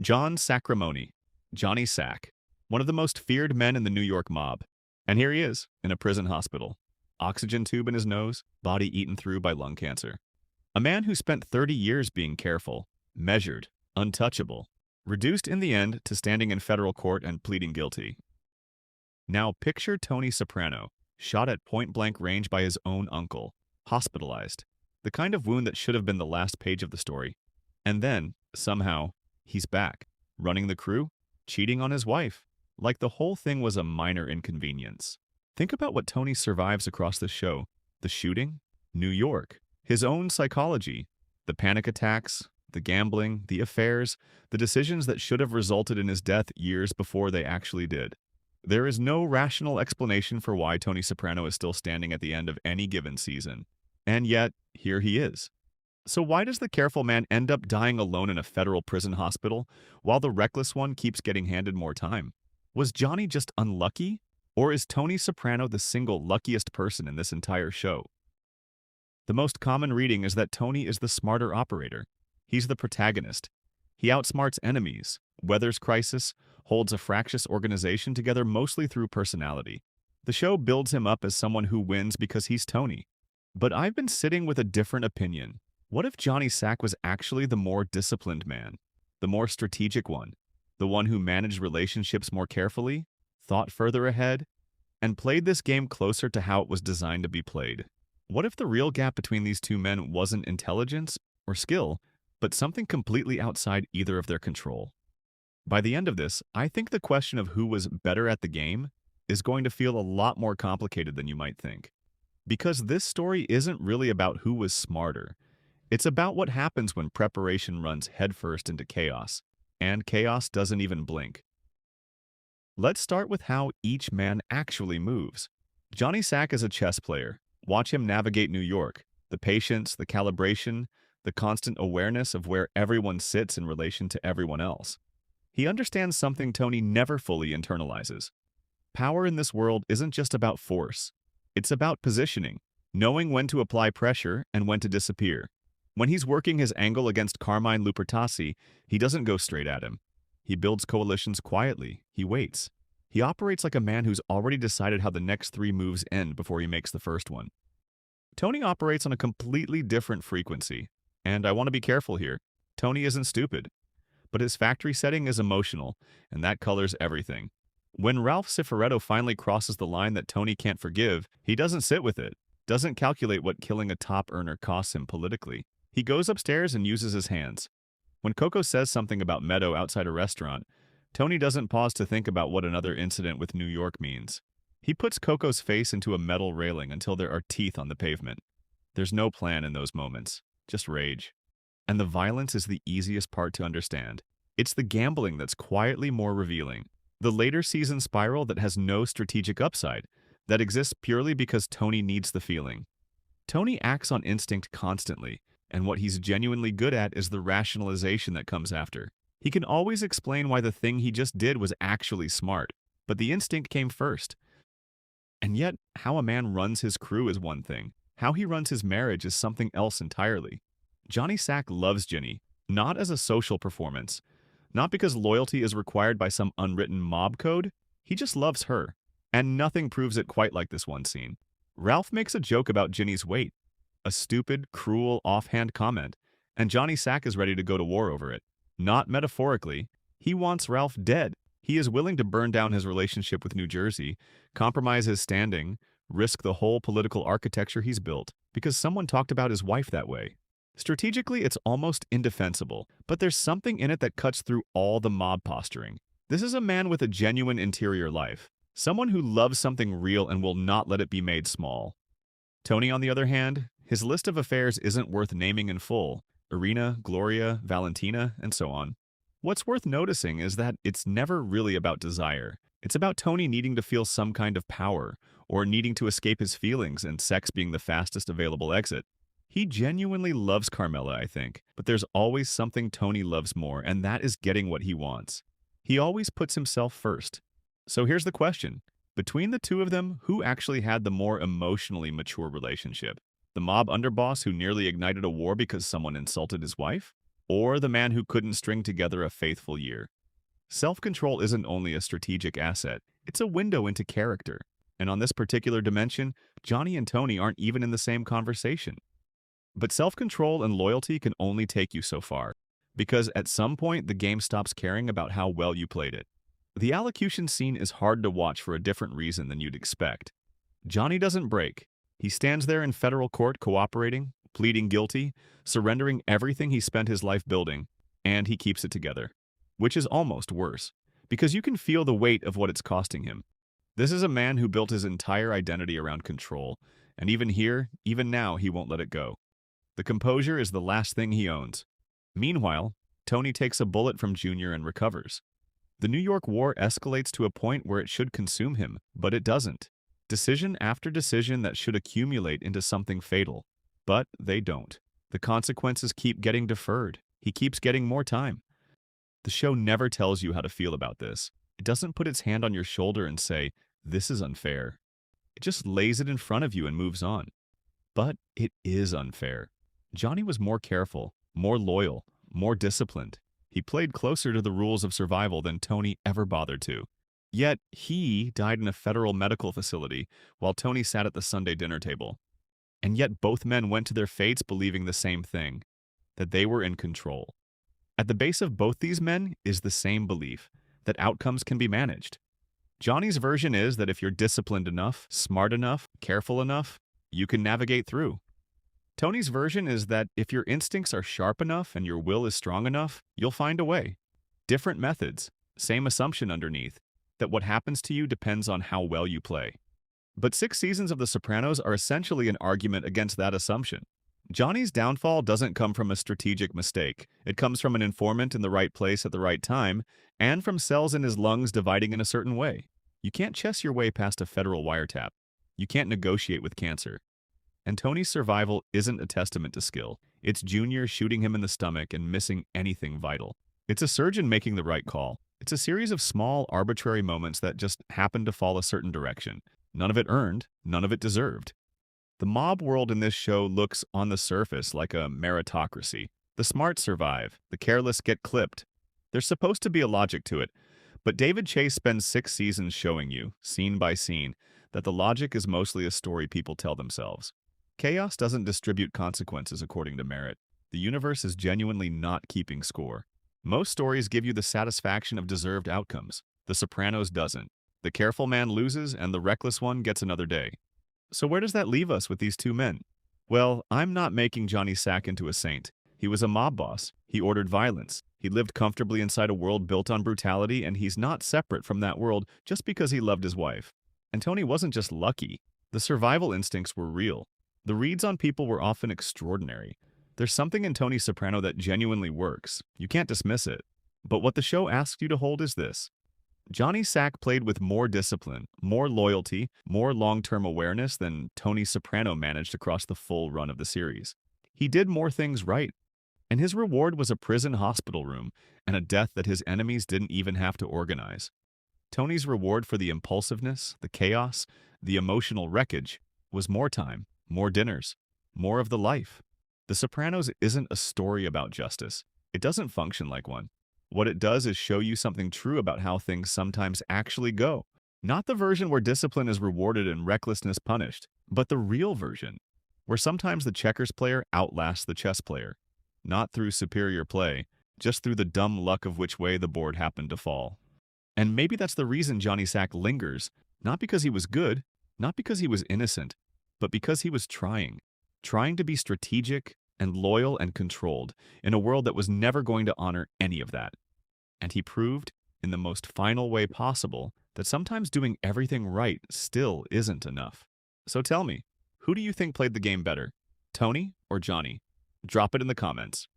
John Sacramone, Johnny Sack, one of the most feared men in the New York mob. And here he is, in a prison hospital. Oxygen tube in his nose, body eaten through by lung cancer. A man who spent 30 years being careful, measured, untouchable, reduced in the end to standing in federal court and pleading guilty. Now picture Tony Soprano, shot at point-blank range by his own uncle, hospitalized, the kind of wound that should have been the last page of the story. And then, somehow, he's back, running the crew, cheating on his wife, like the whole thing was a minor inconvenience. Think about what Tony survives across the show. The shooting, New York, his own psychology, the panic attacks, the gambling, the affairs, the decisions that should have resulted in his death years before they actually did. There is no rational explanation for why Tony Soprano is still standing at the end of any given season. And yet, here he is. So why does the careful man end up dying alone in a federal prison hospital, while the reckless one keeps getting handed more time? Was Johnny just unlucky? Or is Tony Soprano the single luckiest person in this entire show? The most common reading is that Tony is the smarter operator. He's the protagonist. He outsmarts enemies, weathers crisis, holds a fractious organization together mostly through personality. The show builds him up as someone who wins because he's Tony. But I've been sitting with a different opinion. What if Johnny Sack was actually the more disciplined man, the more strategic one, the one who managed relationships more carefully, thought further ahead, and played this game closer to how it was designed to be played? What if the real gap between these two men wasn't intelligence or skill, but something completely outside either of their control? By the end of this, I think the question of who was better at the game is going to feel a lot more complicated than you might think. Because this story isn't really about who was smarter. It's about what happens when preparation runs headfirst into chaos, and chaos doesn't even blink. Let's start with how each man actually moves. Johnny Sack is a chess player. Watch him navigate New York. The patience, the calibration, the constant awareness of where everyone sits in relation to everyone else. He understands something Tony never fully internalizes. Power in this world isn't just about force. It's about positioning, knowing when to apply pressure and when to disappear. When he's working his angle against Carmine Lupertazzi, he doesn't go straight at him. He builds coalitions quietly. He waits. He operates like a man who's already decided how the next 3 moves end before he makes the first one. Tony operates on a completely different frequency. And I want to be careful here. Tony isn't stupid. But his factory setting is emotional, and that colors everything. When Ralph Cifaretto finally crosses the line that Tony can't forgive, he doesn't sit with it, doesn't calculate what killing a top earner costs him politically. He goes upstairs and uses his hands. When Coco says something about Meadow outside a restaurant, Tony doesn't pause to think about what another incident with New York means. He puts Coco's face into a metal railing until there are teeth on the pavement. There's no plan in those moments, just rage. And the violence is the easiest part to understand. It's the gambling that's quietly more revealing. The later season spiral that has no strategic upside, that exists purely because Tony needs the feeling. Tony acts on instinct constantly, and what he's genuinely good at is the rationalization that comes after. He can always explain why the thing he just did was actually smart, but the instinct came first. And yet, how a man runs his crew is one thing. How he runs his marriage is something else entirely. Johnny Sack loves Ginny, not as a social performance, not because loyalty is required by some unwritten mob code. He just loves her, and nothing proves it quite like this one scene. Ralph makes a joke about Ginny's weight, a stupid, cruel, offhand comment, and Johnny Sack is ready to go to war over it. Not metaphorically. He wants Ralph dead. He is willing to burn down his relationship with New Jersey, compromise his standing, risk the whole political architecture he's built, because someone talked about his wife that way. Strategically, it's almost indefensible, but there's something in it that cuts through all the mob posturing. This is a man with a genuine interior life, someone who loves something real and will not let it be made small. Tony, on the other hand, his list of affairs isn't worth naming in full. Irina, Gloria, Valentina, and so on. What's worth noticing is that it's never really about desire. It's about Tony needing to feel some kind of power, or needing to escape his feelings and sex being the fastest available exit. He genuinely loves Carmela, I think, but there's always something Tony loves more, and that is getting what he wants. He always puts himself first. So here's the question. Between the two of them, who actually had the more emotionally mature relationship? The mob underboss who nearly ignited a war because someone insulted his wife? or the man who couldn't string together a faithful year. Self-control isn't only a strategic asset, it's a window into character. And on this particular dimension, Johnny and Tony aren't even in the same conversation. But self-control and loyalty can only take you so far, because at some point the game stops caring about how well you played it. The allocution scene is hard to watch for a different reason than you'd expect. Johnny doesn't break. He stands there in federal court cooperating, pleading guilty, surrendering everything he spent his life building, and he keeps it together. Which is almost worse, because you can feel the weight of what it's costing him. This is a man who built his entire identity around control, and even here, even now, he won't let it go. The composure is the last thing he owns. Meanwhile, Tony takes a bullet from Junior and recovers. The New York War escalates to a point where it should consume him, but it doesn't. Decision after decision that should accumulate into something fatal. But they don't. The consequences keep getting deferred. He keeps getting more time. The show never tells you how to feel about this. It doesn't put its hand on your shoulder and say, "This is unfair." It just lays it in front of you and moves on. But it is unfair. Johnny was more careful, more loyal, more disciplined. He played closer to the rules of survival than Tony ever bothered to. Yet, he died in a federal medical facility while Tony sat at the Sunday dinner table. And yet both men went to their fates believing the same thing, that they were in control. At the base of both these men is the same belief, that outcomes can be managed. Johnny's version is that if you're disciplined enough, smart enough, careful enough, you can navigate through. Tony's version is that if your instincts are sharp enough and your will is strong enough, you'll find a way. Different methods, same assumption underneath, that what happens to you depends on how well you play. But 6 seasons of The Sopranos are essentially an argument against that assumption. Johnny's downfall doesn't come from a strategic mistake. It comes from an informant in the right place at the right time, and from cells in his lungs dividing in a certain way. You can't chess your way past a federal wiretap. You can't negotiate with cancer. And Tony's survival isn't a testament to skill. It's Junior shooting him in the stomach and missing anything vital. It's a surgeon making the right call. It's a series of small, arbitrary moments that just happen to fall a certain direction. None of it earned, none of it deserved. The mob world in this show looks, on the surface, like a meritocracy. The smart survive, the careless get clipped. There's supposed to be a logic to it, but David Chase spends 6 seasons showing you, scene by scene, that the logic is mostly a story people tell themselves. Chaos doesn't distribute consequences according to merit. The universe is genuinely not keeping score. Most stories give you the satisfaction of deserved outcomes. The Sopranos doesn't. The careful man loses, and the reckless one gets another day. So where does that leave us with these two men? Well, I'm not making Johnny Sack into a saint. He was a mob boss. He ordered violence. He lived comfortably inside a world built on brutality, and he's not separate from that world just because he loved his wife. And Tony wasn't just lucky. The survival instincts were real. The reads on people were often extraordinary. There's something in Tony Soprano that genuinely works. You can't dismiss it. But what the show asks you to hold is this. Johnny Sack played with more discipline, more loyalty, more long-term awareness than Tony Soprano managed across the full run of the series. He did more things right. And his reward was a prison hospital room and a death that his enemies didn't even have to organize. Tony's reward for the impulsiveness, the chaos, the emotional wreckage was more time, more dinners, more of the life. The Sopranos isn't a story about justice. It doesn't function like one. What it does is show you something true about how things sometimes actually go. Not the version where discipline is rewarded and recklessness punished, but the real version, where sometimes the checkers player outlasts the chess player. Not through superior play, just through the dumb luck of which way the board happened to fall. And maybe that's the reason Johnny Sack lingers, not because he was good, not because he was innocent, but because he was trying to be strategic and loyal and controlled in a world that was never going to honor any of that. And he proved, in the most final way possible, that sometimes doing everything right still isn't enough. So tell me, who do you think played the game better, Tony or Johnny? Drop it in the comments.